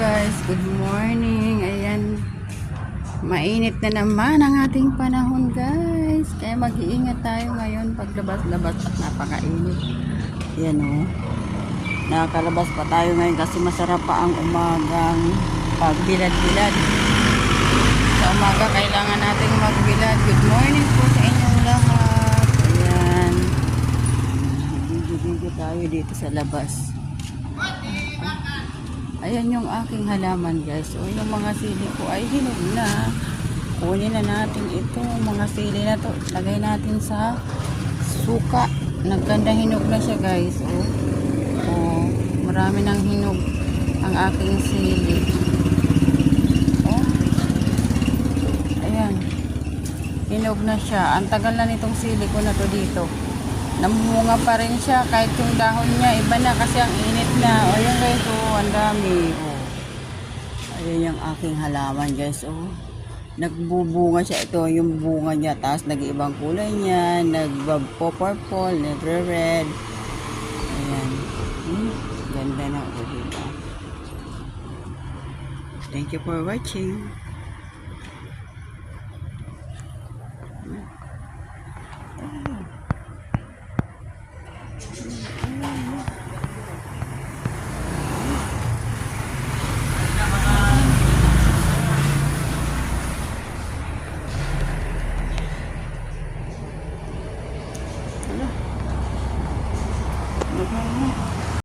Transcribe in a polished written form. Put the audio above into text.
guys, good morning. Ayan, mainit na naman ang ating panahon guys, kaya mag-iingat tayo ngayon paglabas-labas at napakainit. Ayan o, nakakalabas pa tayo ngayon kasi masarap pa ang umagang pagbilad-bilad. Sa umaga kailangan nating magbilad. Good morning po sa inyong lahat. Ayan, video tayo dito sa labas. Ayan yung aking halaman guys. O yung mga sili ko ay hinog na. Kunin na natin ito. Mga sili na to. Lagay natin sa suka. Nagkanda hinog na siya guys. O marami nang hinog ang aking sili. O. Ayan. Hinog na siya. Ang tagal na nitong sili ko na to dito. Namunga pa rin siya kahit yung dahon niya iba na kasi ang init na. O yan guys, ang dami. Ayan yung aking halaman guys. Nagbubunga siya. Ito yung bunga niya. Tapos nag-iibang kulay niya. Nag-purple, nagre-red. Ayan. Ganda na ulit. Thank you for watching.